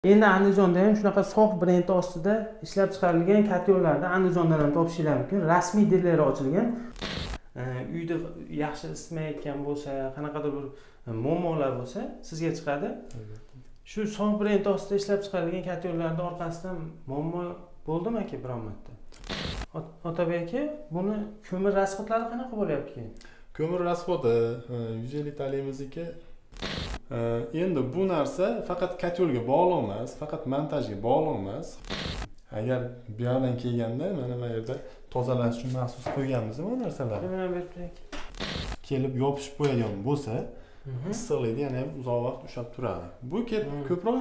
Endi Andijonda ham shunaqa sof brend ostida ishlab chiqarilgan kotyollarni Andijondan ham topishingiz mumkin. Rasmiy dileri ochilgan. Uyda yaxshi isitmayotgan bo'lsa, qanaqadir bir muammolar bo'lsa, sizga chiqadi. Shu sof brend ostida ishlab chiqarilgan kotyollarning orqasidan muammo bo'ldimi aka biron marta? Otabek aka, buni ko'mir rasxodlari qanaqa bo'lyapti keyin? Ko'mir rasxodi 150 litrlikligi. Endi bu narsa faqat kotyolga bog'liq emas, faqat montajga bog'liq emas. Agar bu yerdan kelganda mana bu yerda tozalash uchun maxsus qo'yganmiz bu narsalarni. Mana bu yerda Kelib yopishib qo'yadigan bo'lsa, issiqlikda yana ham uzoq vaqt ushlab turadi. Bu ko'proq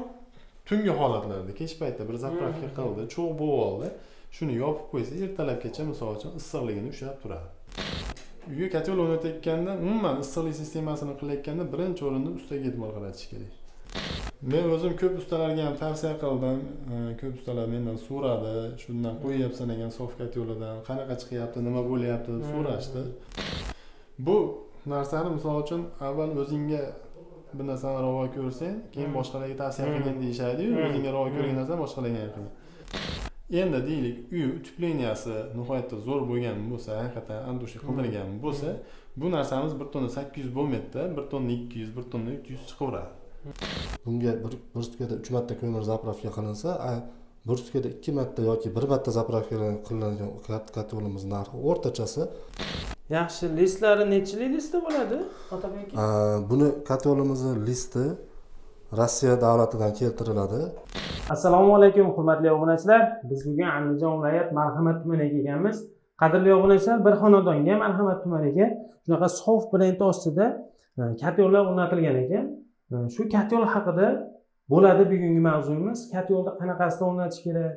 tungi holatlarda, kech paytda bir zapravka qildi, cho'g' bo'lib oldi. Shuni yopib qo'ysa, ertalabgacha misol uchun issiqligini ushlab turadi. Uyga kotyol o'rnatayotganda, umuman issiqlik sistemasini qilayotganda birinchi o'rinda ustaga e'tibor qaratish kerak. Men o'zim ko'p ustalarga ham tavsiya qildim. Ko'p ustalar mendan so'radi, shundan qo'yyapsan ekan sof kotyolidan, qanaqa chiqyapti, nima bo'lyapti deb so'rashdi. Bu narsani misol uchun avval o'zingga bir narsani ravo ko'rsang, keyin boshqalarga tavsiya qilgin deyishadi-yu, o'zingga ravo ko'rgan narsani boshqalarga ham qilgin. Endi deylik, uy utepleniyasi nihoyatda zo'r bo'lgan bo'lsa, haqiqatan andushi qildirgan bo'lsa, bu narsamiz 1 tonna 800 bo'lmaydi, 1 tonna 200, 1 tonna 300 chiqaveradi. Bunga bir sutkada 3 marta ko'mir zapravka qilinsa, bir sutkada 2 marta yoki 1 marta zapravka qilingan kotyolimiz narxi o'rtachasi. Yaxshi, listlari nechilik listda bo'ladi? Otabek aka. Buni kotyolimizni listi Rossiya davlatidan keltiriladi. Assalomu alaykum hurmatli obunachilar. Biz bugun Andijon viloyat Marhamat tumaniga kelganmiz. Qadrli obunachilar, bir xonadonga Marhamat tumaniga shunaqa sof brend ostida kotyollar o'rnatilgan ekan. Shu kotyol haqida bo'ladi bugungi mavzuyimiz. Kotyolni qanaqasida o'rnatish kerak?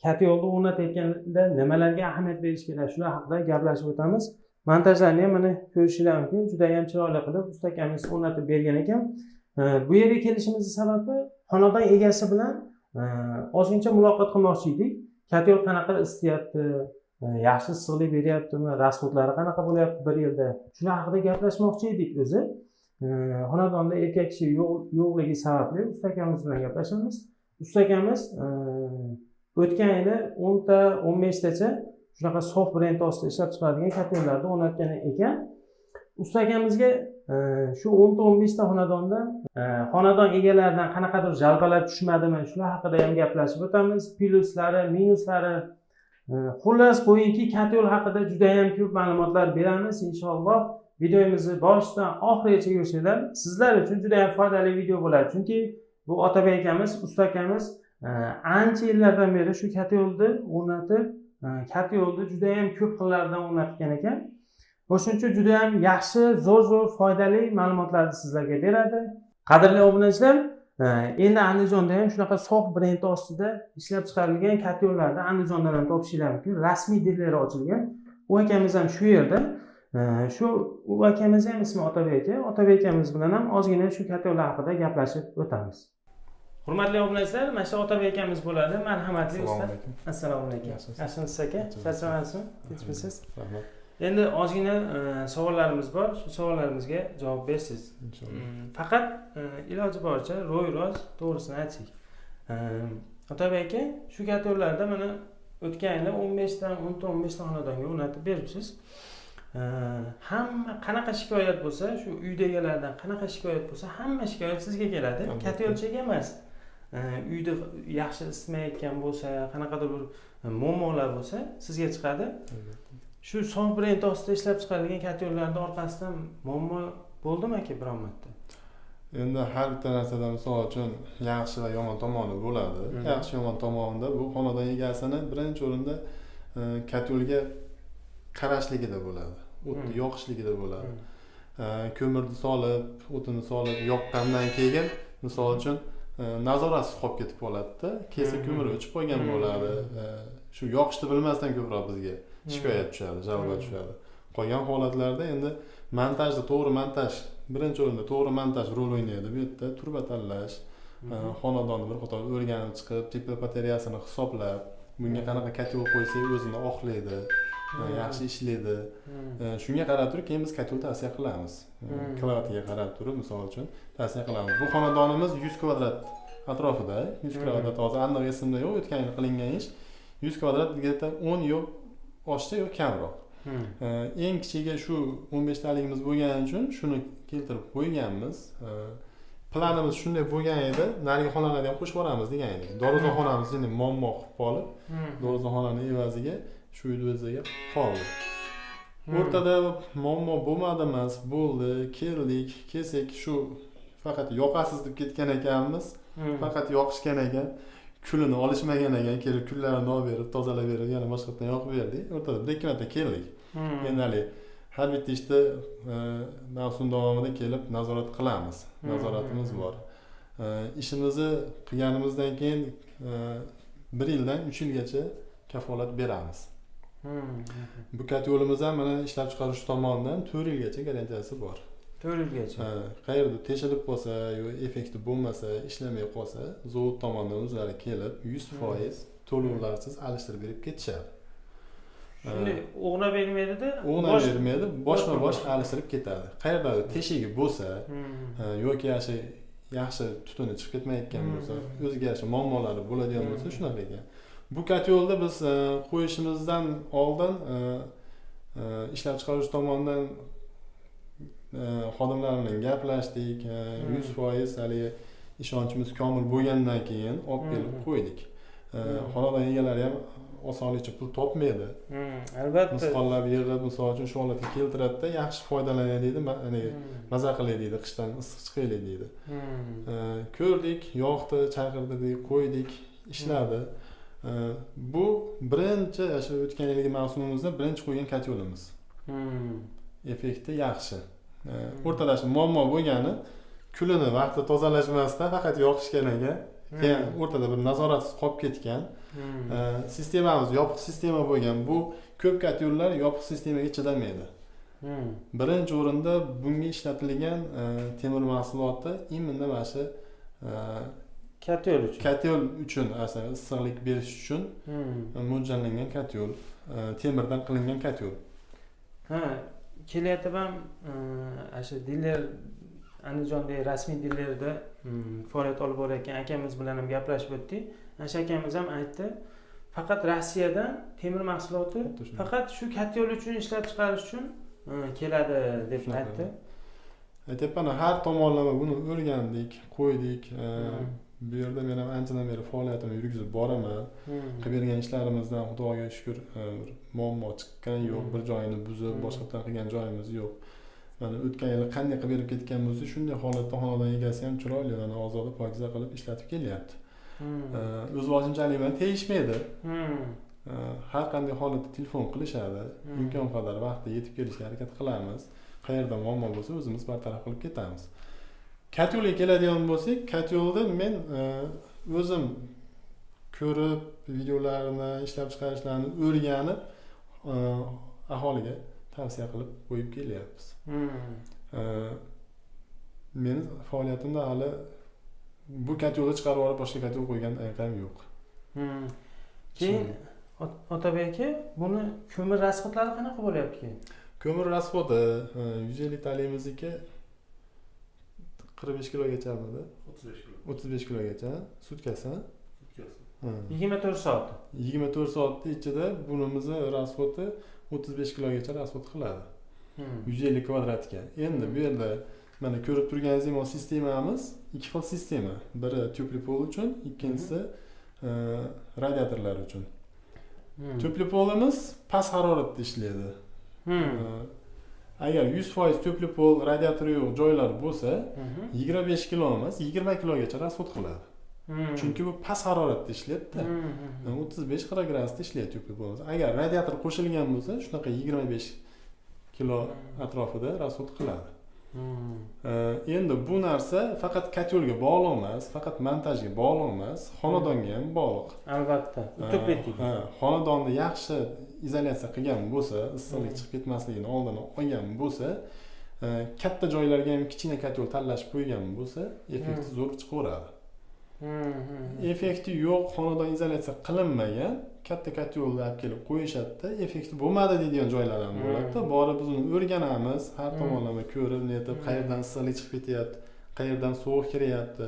Kotyolni o'rnatayotganda nimalarga ahamiyat berish kerak? Shular haqida gaplashib o'tamiz. Montajlarni ham mana ko'rishingiz mumkin. Juda ham chiroyli qilib ustakamiz o'rnatib bergan ekan. Bu yerga kelishimizning sababi xonadon egasi bilan ozgincha muloqot qilmoqchi edik. Kotyol qanaqa isityapti, yaxshi issiqlik beryaptimi, rasxodlari qanaqa bo'lyapti bir yilda. Shular haqida gaplashmoqchi edik o'zi. Xonadonda erkak kishi yo'qligi sababli ustakamiz bilan gaplashamiz. Ustakamiz o'tgan yili 10 ta 15 tacha shunaqa sof brend ostida ishlab chiqaradigan kotyollarni o'rnatgan ekan. Ustakamizga shu 10 ta 15 ta xonadondan xonadon egalaridan qanaqadir jalbalar tushmadimi, shular haqida ham gaplashib o'tamiz. Plyuslari, minuslari, xullas qo'yingki, kotyol haqida juda ham ko'p ma'lumotlar beramiz inshaalloh. Videomizni boshidan oxirigacha ko'rsanglar sizlar uchun juda ham foydali video bo'ladi. Chunki bu Otabek akamiz, ustakamiz ancha yillardan beri shu kotyolni o'rnatib, kotyolni juda ham ko'p xillardan o'rnatgan ekan. O'shuning uchun juda ham yaxshi, zo'r foydali ma'lumotlarni sizlarga beradi. Qadrli obunachilar, endi Andijonda ham shunaqa sof brend ostida ishlab chiqarilgan kotyollarni Andijondan ham topishingiz mumkin. Rasmiy dileri ochilgan. U akamiz ham shu yerda. U akamiz ham ismi Otabek aka. Otabek akamiz bilan ham ozgina shu kotyollar haqida gaplashib o'tamiz. Hurmatli obunachilar, mana shu Otabek akamiz bo'ladi. Marhamatli usta. Assalomu alaykum. Yaxshimisiz aka? Charchamasizmi? Kechmisiz? Rahmat. Endi ozgina savollarimiz bor. Shu savollarimizga javob bersiz. Faqat iloji boricha ro'y-rost to'g'risini aytsak. Otabek aka, shu kotyollarda mana o'tgan yili 15 ta 15 ta xonadonga o'rnatib beribsiz. Hamma qanaqa shikoyat bo'lsa, shu uydagilardan qanaqa shikoyat bo'lsa, hamma shikoyat sizga keladi. Kotyolchiga emas. Uyda yaxshi isitmayotgan bo'lsa, qanaqadir bir muammolar bo'lsa, sizga chiqadi. Shu sof brend ostida ishlab chiqarilgan kotyollarning orqasidan muammo bo'ldimi aka biron marta? Endi har bitta narsada misol uchun yaxshi va yomon tomoni bo'ladi. Yaxshi yomon tomonida bu xonadon egasini birinchi o'rinda kotyolga qarashligida bo'ladi. O'tni yoqishligida bo'ladi. Ko'mirni solib, o'tini solib yoqqandan keyin misol uchun nazoratsiz qolib ketib qoladi-da. Kelsa ko'mir o'chib qolgan bo'ladi. Shu yoqishni bilmasdan ko'proq bizga shikoyat tushadi, jalba tushadi. Qolgan holatlarda endi montajda to'g'ri montaj, birinchi o'rinda to'g'ri montaj rol o'ynaydi. Bu yerda turba tanlash, xonadonni bir qator o'rganib chiqib, tepla batareyasini hisoblab, bunga qanaqa kotyol qo'ysak o'zini oqlaydi, yaxshi ishlaydi. Shunga qarab turib keyin biz kotyol tavsiya qilamiz. Kvadratiga qarab turib, misol uchun tavsiya qilamiz. Bu xonadonimiz 100 kvadrat atrofida 100 kvadrat hozir aniq esimda yo'q, o'tgan yil qilingan ish 100 kvadrat где-то 10 yo'q oshcha yo'q kamroq. Eng kichigi shu 15 taligimiz bo'lgani uchun shuni keltirib qo'yganmiz. Planimiz shunday bo'lgan edi, narigi xonalarni ham qo'shib yuboramiz degan edik. Dorixonamiz endi muammo qilib qolib, dorixonaning evaziga shu uyni o'ziga qoldi. O'rtada muammo bo'lmadi emas, bo'ldi, kelsak shu faqat yoqasiz deb ketgan ekanmiz. Faqat yoqishgan ekan, kulini olishmagan ekan, kelib kullarini olib berib, tozalab berib, yana boshqatdan yoqib berdik. O'rtada 1-2 marta keldik. Endi hali har bitta ishda mavsum davomida kelib nazorat qilamiz. Nazoratimiz bor. Ishimizni qilganimizdan keyin 1 yildan 3 yilgacha kafolat beramiz. Bu yo'limiz ham mana ishlab chiqarish tomonidan 4 yilgacha garantiyasi bor. 4 yilgacha. Qayerda teshilib qolsa yoki effekti bo'lmasa, ishlamay qolsa, zavod tomonidan o'zlari kelib 100% to'lovlarsiz alishtirib berib ketishadi. Shunday o'g'na bermaydi-da, o'g'na bermaydi, boshma-bosh alishtirib ketadi. Qayerda teshigi bo'lsa yoki yaxshi tutuni chiqib ketmayotgan bo'lsa, o'ziga yarasha muammolari bo'ladigan bo'lsa, shunaqa ekan. Bu yo'lda biz qo'yishimizdan oldin ishlab chiqarish tomonidan xodimlar bilan gaplashdik, 100% hali ishonchimiz komil bo'lgandan keyin olib kelib qo'ydik. Xonadon egalari ham osonlikcha pul topmaydi. Albatta. Misqollab yig'ib, misol uchun shu holatga keltiradi-da, yaxshi foydalanaylik deydi, maza qilaylik deydi, qishdan issiq chiqaylik deydi. Ko'rdik, yoqdi, chaqirdik, qo'ydik, ishladi. Bu birinchi o'sha o'tgan yilgi mavsumimizda birinchi qo'ygan yo'limiz. Effekti yaxshi. O'rtada muammo bo'lgani, kulini vaqtida tozalashmasdan faqat yoqishgan ekan. Keyin o'rtada bir nazoratsiz qolib ketgan. Sistemamiz yopiq sistema bo'lgan. Bu ko'p yo'llar yopiq sistemaga chidamaydi. Birinchi o'rinda bunga ishlatilgan temir mahsuloti imminda mana shu yo'l uchun aslida issiqlik berish uchun mo'ljallangan yo'l, temirdan qilingan yo'l. Kelyapti ham o'sha diler Andijondagi rasmiy dilerda faoliyat olib borayotgan akamiz bilan ham gaplashib o'tdik. O'sha akamiz ham aytdi, faqat Rossiyadan temir mahsuloti faqat shu yo'l uchun ishlab chiqarish uchun keladi deb aytdi. Aytyapman, har tomonlama buni o'rgandik, qo'ydik. Bu yerda men ham anchadan beri faoliyatimni yurgizib boraman. Qilib bergan ishlarimizdan Xudoga shukr, muammo chiqqan yo'q, bir joyini buzib, boshqadan qilgan joyimiz yo'q. Mana o'tgan yil qanday qilib berib ketgan bo'lsa, shunday holatda xonadon egasi ham chiroyli, mana ozoda pokiza qilib ishlatib kelyapti. O'z vojinchalik bilan tegishmaydi. Har qanday holatda telefon qilishadi, imkon qadar vaqtida yetib kelishga harakat qilamiz. Qayerda muammo bo'lsa, o'zimiz bartaraf qilib ketamiz. Yo'lga keladigan bo'lsak, yo'lda men o'zim ko'rib, videolarini, ishlab chiqarishlarini o'rganib, aholiga tavsiya qilib qo'yib kelyapmiz. Meni faoliyatimda hali bu yo'lda chiqarib olib boshqa yo'l qo'ygan ayqam yo'q. Keyin Otabek aka, buni ko'mir rasxodlari qanaqa bo'lyapti keyin? Ko'mir rasxodi 150 talimizniki 45 kilogachamidi? 35 kilogacha. Sutkasi? 24 soat. 24 soatning ichida bunimizni rasxodi 35 kilogacha rasxod qiladi. 150 kvadratga. Endi bu yerda mana ko'rib turganingizdek, sistemamiz ikki xil sistema. Biri teplopol uchun, ikkinchisi radiatorlar uchun. Teplopolimiz past haroratda ishlaydi. Agar 100% teplopol radiatori yo'q joylar bo'lsa, 25 kilo emas, 20 kilogacha rasxod qiladi. Chunki bu past haroratda ishlaydi-da. 35-40 gradusda ishlaydi teplopol. Agar radiator qo'shilgan bo'lsa, shunaqa 25 kilo atrofida rasxod qiladi. Endi bu narsa faqat yo'lga bog'liq emas, faqat montajga bog'liq emas, xonadonga ham bog'liq. Albatta. Xonadonni yaxshi izolyatsiya qilgan bo'lsa, issiqlik chiqib ketmasligini oldini olgan bo'lsa, katta joylarga ham kichkina yo'l tanlashib qo'ygan bo'lsa, effekti zo'r chiqaveradi. Effekti yo'q, xonadon izolyatsiya qilinmagan katta yo'lni olib kelib qo'yishadi-da, effekti bo'lmadi deydigan joylar ham bo'ladi-da. Borib biz uni o'rganamiz, har tomonlama ko'rib, netib, qayerdan issiqlik chiqib ketyapti, qayerdan sovuq kiryapti.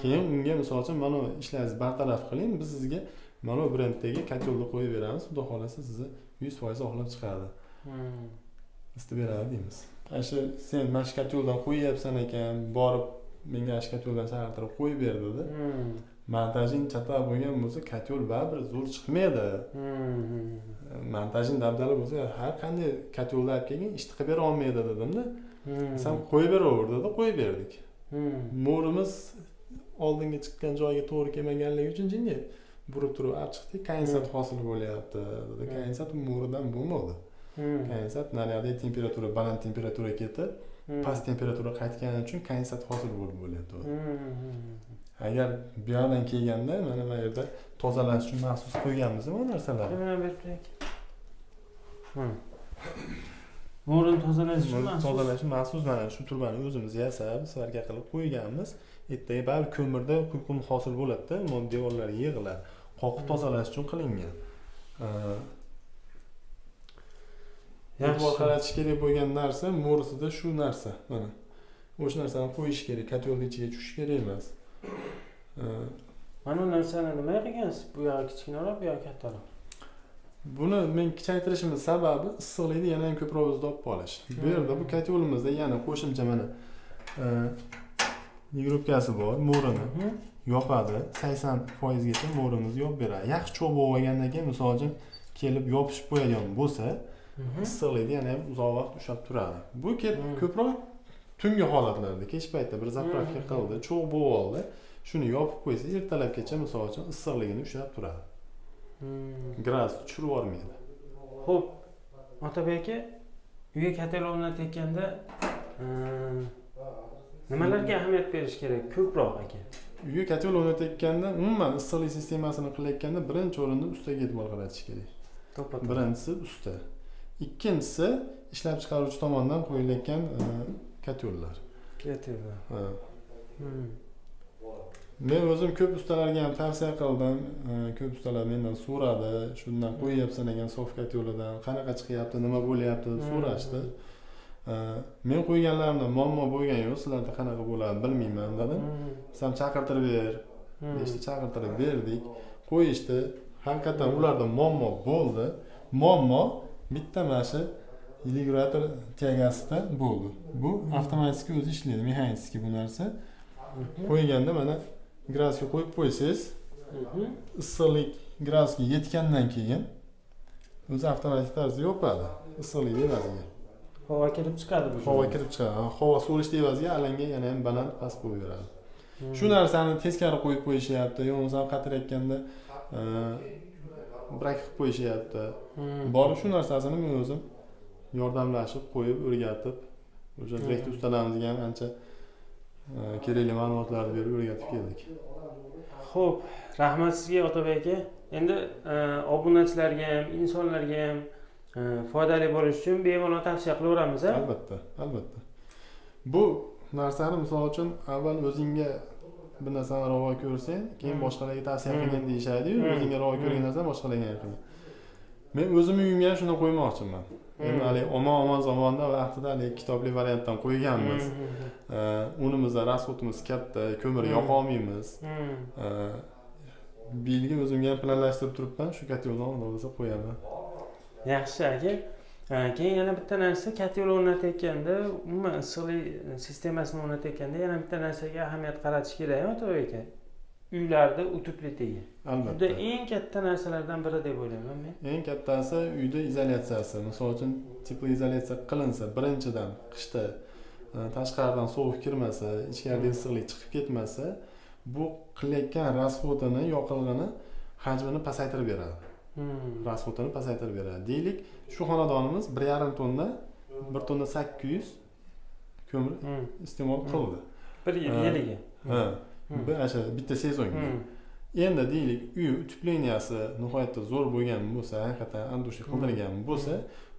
Keyin unga misol uchun mana ishlaringizni bartaraf qiling, biz sizga mana bu brenddagi kotelni qo'yib beramiz. Xudo xolasa sizni 100% oqlab chiqadi. Isitib beradi deymiz. Shu sen mana shu koteldan qo'yyapsan ekan, borib menga shu koteldan chaqirtirib qo'yib ber dedi. Montajing chatoq bo'lgan bo'lsa, kotel baribir zo'r chiqmaydi. Montajing dabdala bo'lsa, har qanday kotelni olib kelgan ishni qilib bera olmaydi dedimda. Sen qo'yib beraver dedi, qo'yib berdik. Mo'rimiz oldinga chiqqan joyiga to'g'ri kelmaganligi uchun jinni burib turib olib chiqdik. Kondensat hosil bo'lyapti dedi. Kondensat mo'ridan bo'lmadi. Kondensat naryoqda temperatura baland temperatura ketib, past temperatura qaytgani uchun kondensat hosil bo'lib bo'lyapti. Agar bu yerdan kelganda mana bu yerda tozalash uchun maxsus qo'yganmiz bu narsalarni. Mana berib turing. Mo'rini tozalash uchun maxsus mana shu turbani o'zimiz yasab, svarka qilib qo'yganmiz. Ertaga baribir ko'mirda quyqum hosil bo'ladi-da, mod devorlar yig'iladi. Qoqib tozalash uchun qilingan. E'tibor qaratish kerak bo'lgan narsa mo'risida shu narsa. Mana o'sha narsani qo'yish kerak, kotelning ichiga tushish kerak emas. Mana bu narsani nima qilgansiz? Bu yoq kichkinaroq, bu yoq kattaroq. Buni men kichaytirishimiz sababi issiqlikni yana ham ko'proq o'zida olib qolish. Bu yerda bu kotelimizda yana qo'shimcha mana mikrobkasi bor, mo'rini yopadi. 80% gacha mo'rimizni yopib beradi. Yaxshi cho'g' bo'lib olgandan keyin misol uchun kelib yopishib qo'yadigan bo'lsa, issiqlikni yana ham uzoq vaqt ushlab turadi. Bu ko'proq tungi holatlarda, kech paytda bir zapravka qildi, cho'g' bo'lib oldi. Shuni yopib qo'ysa, ertalabgacha misol uchun issiqligini ushlab turadi. Gradus tushirib yubormaydi. Xo'p, Otabek aka, uyga kotel o'rnatilganda nimalarga ahamiyat berish kerak ko'proq aka? Uyga kotel o'rnatilganda umuman issiqlik sistemasini qilayotganda birinchi o'rinda ustaga e'tibor qaratish kerak. Birinchisi usta. Ikkinchisi ishlab chiqaruvchi tomonidan qo'yilayotgan kotellar. Kotellar. Men o'zim ko'p ustalarga ham tavsiya qildim. Ko'p ustalar mendan so'radi, shundan qo'yyapsan ekan sof koteldan, qanaqa chiqyapti, nima bo'lyapti deb so'rashdi. Men qo'yganlarimda muammo bo'lgan yo'q, sizlarda qanaqa bo'ladi bilmayman dedim. Sen chaqirtirib ber. Nechta chaqirtirib berdik, qo'yishdi. Haqiqatan ularda muammo bo'ldi. Muammo bitta mana shu regulator tegasida bo'ldi. Bu avtomatik o'zi ishlaydi, mexanik bu narsa. Qo'yganda mana gradusga qo'yib qo'ysangiz, issiqlik gradusga yetgandan keyin o'zi avtomatik tarzda yopadi. Issiqlik evaziga. Havo kirib chiqadi bu. Havo kirib chiqadi. Havo sovish evaziga alanga yana ham baland past qo'yib beradi. Shu narsani teskari qo'yib qo'yishyapti, yo'q bo'lmasa qatirayotganda brak qilib qo'yishyapti. Borib shu narsasini men o'zim yordamlashib qo'yib o'rgatib, o'sha direktor ustalarimizga ham ancha kerakli ma'lumotlarni berib o'rgatib keldik. Xo'p, rahmat sizga Otabek aka. Endi obunachilarga ham, insonlarga ham foydali bo'lish uchun bemalol tavsiya qilaveramiz, a? Albatta, albatta. Bu narsani misol uchun avval o'zingga bir narsani ravo ko'rsang, keyin boshqalarga tavsiya qilgin deyishadi-yu, o'zingga ravo ko'rgan narsani boshqalarga ham qilgin. Men o'zim uyimga shuni qo'ymoqchiman. Endi hali omon zamonda vaqtida hali kitobli variantdan qo'yganmiz. Unimizda rasxodimiz katta, ko'mir yoqa olmaymiz. Bu yilga o'zimga ham planlashtirib turibman, shu koteldan olsa qo'yaman. Yaxshi aka. Keyin yana bitta narsa, kotel o'rnatayotganda, umuman issiqlik sistemasini o'rnatayotganda yana bitta narsaga ahamiyat qaratish kerak, Otabek aka. Uylarda utuplitigi. Albatta. Juda eng katta narsalardan biri deb o'ylayman men. Eng kattasi uyda izolyatsiyasi. Misol uchun teplo izolyatsiya qilinsa, birinchidan qishda tashqaridan sovuq kirmasa, ichkarida issiqlik chiqib ketmasa, bu qilayotgan rasxodini, yoqilg'ini hajmini pasaytirib beradi. Rasxodini pasaytirib beradi. Deylik, shu xonadonimiz 1,5 tonna, 1 tonna 800 ko'mir iste'mol qildi. Bir yiliga. Bitta sezonga. Endi deylik, uy utepleniyasi nihoyatda zo'r bo'lgan bo'lsa, haqiqatan andushi qildirgan bo'lsa,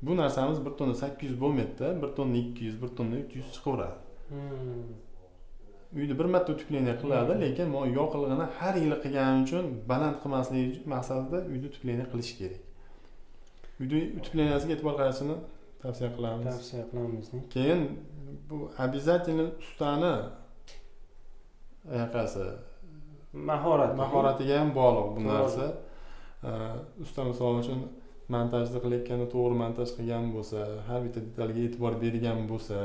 bu narsamiz 1 tonna 800 bo'lmaydi-da, 1 tonna 200, 1 tonna 300 chiqaveradi. Uyda bir marta utepleniya qiladi, lekin yoqilg'ini har yili qilgani uchun baland qilmaslik maqsadida uyda utepleniya qilish kerak. Uyda utepleniyasiga e'tibor qaratishni tavsiya qilamiz. Tavsiya qilamiz. Keyin bu обязательно ustani anaqasi mahoratiga ham bog'liq bu To'g'ri. narsa. Usta misol uchun montajni qilayotganda to'g'ri montaj qilgan bo'lsa, har bitta detalga e'tibor bergan bo'lsa,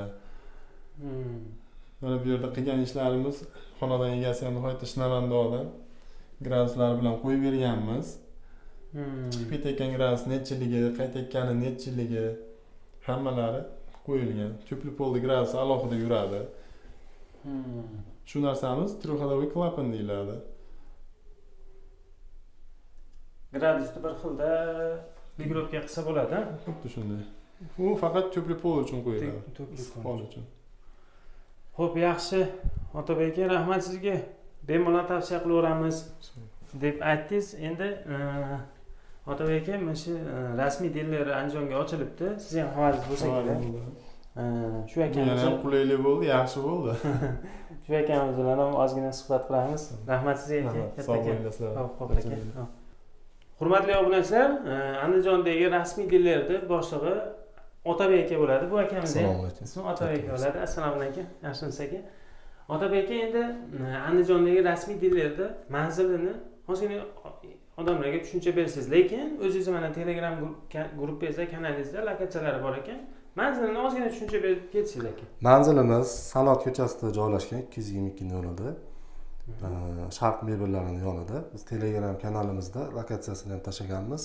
mana bu yerda qilgan ishlarimiz xonadon egasi ham nihoyatda shinavanda odam. Graduslar bilan qo'yib berganmiz. Chiqib ketayotgan gradus nechiligi, qaytayotgani nechiligi hammalari qo'yilgan. Tupli polda gradus alohida yuradi. Shu narsamiz trixodoviy klapan deyiladi. gradusni bir xilda regrovka qilsa bo'ladi. Xuddi shunday. U faqat tupli pol uchun qo'yiladi. Pol uchun. Xo'p, yaxshi. Otabek aka, rahmat sizga. Bemalol tavsiya qilaveramiz deb aytdingiz. Endi Otabek aka, mana shu rasmiy dilerlar Andijonga ochilibdi. Siz ham havolingiz bo'lsa kerak. Shu akamiz ham qulaylik bo'ldi, yaxshi bo'ldi. Shu akamiz bilan ham ozgina suhbat qilamiz. Rahmat sizga aka. Sog' bo'lasizlar. Xo'p, aka. Hurmatli obunachilar, Andijondagi rasmiy dilerni boshlig'i Otabek aka bo'ladi. Bu akamiz Assalomu alaykum. ismi Otabek aka bo'ladi. Assalomu alaykum. Yaxshimisiz aka? Otabek aka endi Andijondagi rasmiy dilerni manzilini ozgina odamlarga tushuncha berasiz, lekin o'zingiz mana Telegram gruppangizda, kanalingizda lokatsiyalari bor ekan. Manzilini ozgina tushuncha berib ketsangiz aka. Manzilimiz Sanoat ko'chasida joylashgan 222-yo'lida. Sharq mebellarining yonida. Biz Telegram kanalimizda lokatsiyasini ham tashlaganmiz.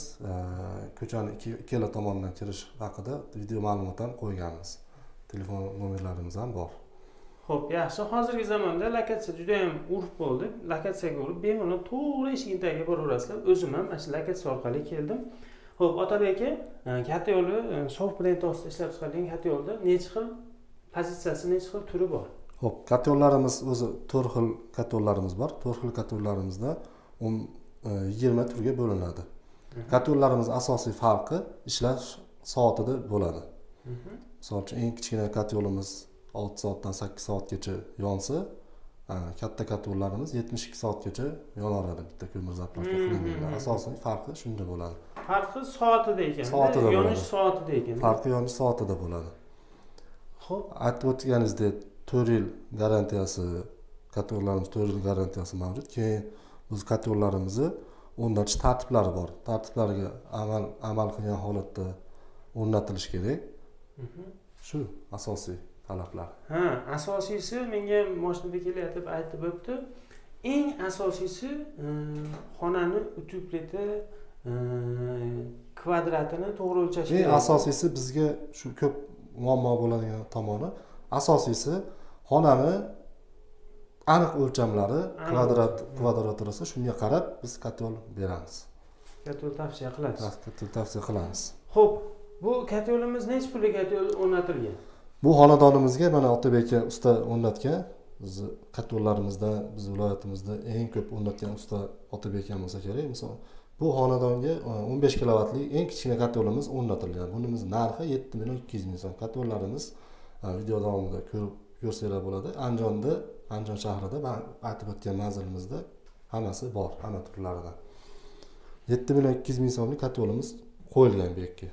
Ko'chani ikkala tomondan kirish haqida video ma'lumot ham qo'yganmiz. Telefon nomerlarimiz ham bor. Xo'p, yaxshi. Hozirgi zamonda lokatsiya juda ham urf bo'ldi. Lokatsiyaga urib, bemalol to'g'ri eshik tagiga boraverasizlar. O'zim ham mana shu lokatsiya orqali keldim. Xo'p, Otabek aka, katta yo'li sof brend ostida ishlab chiqarilgan katta yo'lda necha xil pozitsiyasi, necha xil turi bor? Xo'p, katyonlarimiz o'zi 4 xil katyonlarimiz bor. 4 xil katyonlarimizda 20 turga bo'linadi. Katyonlarimiz asosiy farqi ishlash soatida bo'ladi. Misol uchun eng kichkina katyonimiz 6 soatdan 8 soatgacha yonsa, katta katyonlarimiz 72 soatgacha yonaveradi bitta ko'mir zapravka qilinganda. Asosiy farqi shunda bo'ladi. Farqi soatida ekan. Soatida yonish soatida ekan. Farqi yonish soatida bo'ladi. Xo'p, Aytib o'tganingizdek 4 yil garantiyasi, katyonlarimiz 4 yil garantiyasi mavjud. Keyin biz katyonlarimizni o'rnatish tartiblari bor. Tartiblariga amal qilgan holatda o'rnatilishi kerak. Shu asosiy talablar. Asosiysi menga mashinada kelyapti, aytib o'tdi. Eng asosiysi xonani utupleti kvadratini to'g'ri o'lchash kerak. Eng asosiysi bizga shu ko'p muammo bo'ladigan tomoni, asosiysi xonani aniq o'lchamlari kvadraturasi, shunga qarab biz katyon beramiz. Katyon tavsiya qilasiz. Katyon tavsiya qilamiz. Xo'p, bu katyonimiz necha pulga katyon o'rnatilgan? Bu xonadonimizga mana Otabek aka usta o'rnatgan. Biz katyonlarimizda, biz viloyatimizda eng ko'p o'rnatgan usta Otabek aka bo'lsa kerak. Misol, bu xonadonga 15 kilovatlik eng kichkina katyonimiz o'rnatilgan. Bunimiz narxi 7.200.000 so'm. Katyonlarimiz video davomida ko'rib ko'rsanglar bo'ladi. Andijon shahrida men aytib o'tgan manzilimizda hammasi bor, hamma turlaridan. 7.200.000 so'mlik katyonimiz qo'yilgan bu yerga.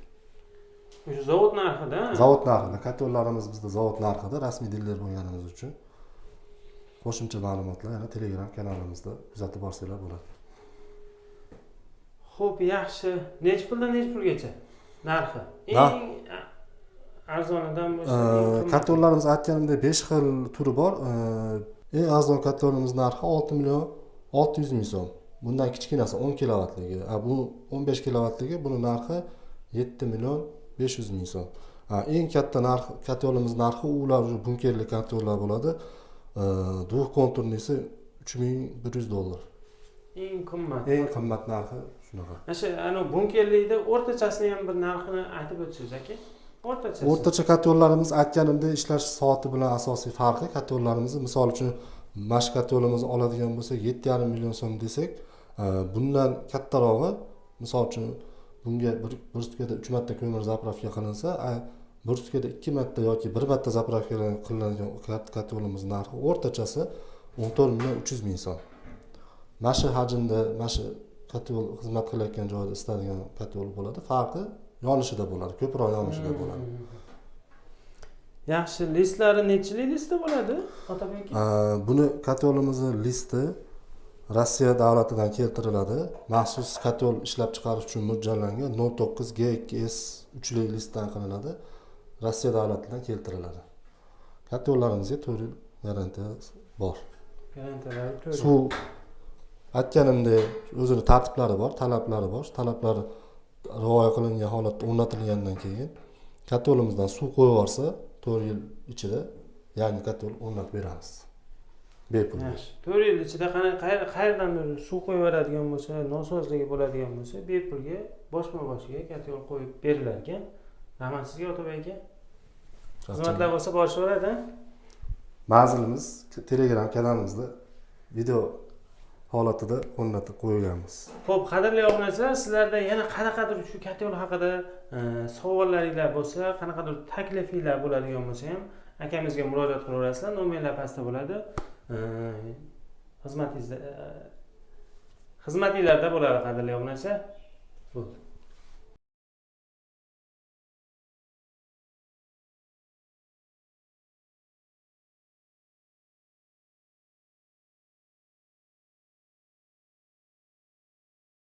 O'sha zavod narxida? Zavod narxida. Katyonlarimiz bizda zavod narxida, rasmiy diler bo'lganimiz uchun. Qo'shimcha ma'lumotlar yana Telegram kanalimizda kuzatib borsanglar bo'ladi. Xo'p, yaxshi. Necha puldan necha pulgacha narxi? Eng arzonidan bo'lsa, katyonlarimiz aytganimdek 5 xil turi bor. Eng arzon katyonimiz narxi 6.600.000 so'm. Bundan kichkinasi 10 kilovatligi. Bu 15 kilovatligi, buni narxi 7.500.000 so'm. Eng katta narx katyonimiz narxi ular bunkerli katyonlar bo'ladi. Duh konturnisi $3.100. Eng qimmat. Eng qimmat narxi shunaqa. Ana bunkerlikda o'rtachasini ham bir narxini aytib o'tsangiz aka. O'rtachasi. O'rtacha katyonlarimiz aytganimda ishlash soati bilan asosiy farqi katyonlarimiz, misol uchun mash katyonimizni oladigan bo'lsak 7.5 million so'm desak, bundan kattarog'i, misol uchun bunga bir sutkada 3 marta ko'mir zapravka qilinsa, bir sutkada 2 marta yoki 1 marta zapravka qilinadigan katyonimiz narxi o'rtachasi 14.300.000 so'm. Mashi hajmda, mashi katyon xizmat qilayotgan joyda istalgan katyon bo'ladi. Farqi yonishida bo'ladi, ko'proq yonishida bo'ladi. Yaxshi, listlari nechilik listda bo'ladi? Otabek aka? Buni kotelimizni listi Rossiya davlatidan keltiriladi. Maxsus kotel ishlab chiqarish uchun mo'ljallangan 09 G2S 3 lik listdan qilinadi. Rossiya davlatidan keltiriladi. Kotellarimizga 4 yil garantiya bor. Garantiyalari 4 yil. Suv aytganimdek o'zini tartiblari bor, talablari bor. Talablari rioya qilingan holatda o'rnatilgandan keyin kotelimizdan suv qo'yib yuborsa 4 yil ichida yangi kotel o'rnatib beramiz. Bepul. Yaxshi. 4 yil ichida qayerdandir suv qo'yib yuboradigan bo'lsa, nosozligi bo'ladigan bo'lsa, bepulga boshma-boshiga kotel qo'yib berilar ekan. Rahmat sizga Otabek aka. Xizmatlar bo'lsa borishaveradi. Manzilimiz Telegram kanalimizda video holatida o'rnatib qo'yganmiz. Xo'p, qadrli obunachilar, sizlarda yana qanaqadir shu kotel haqida savollaringiz bo'lsa, qanaqadir taklifinglar bo'ladigan bo'lsa ham akamizga murojaat qilaverasizlar. Nomerlar pastda bo'ladi. Xizmatingizda bo'ladi qadrli obunachilar. Bo'ldi.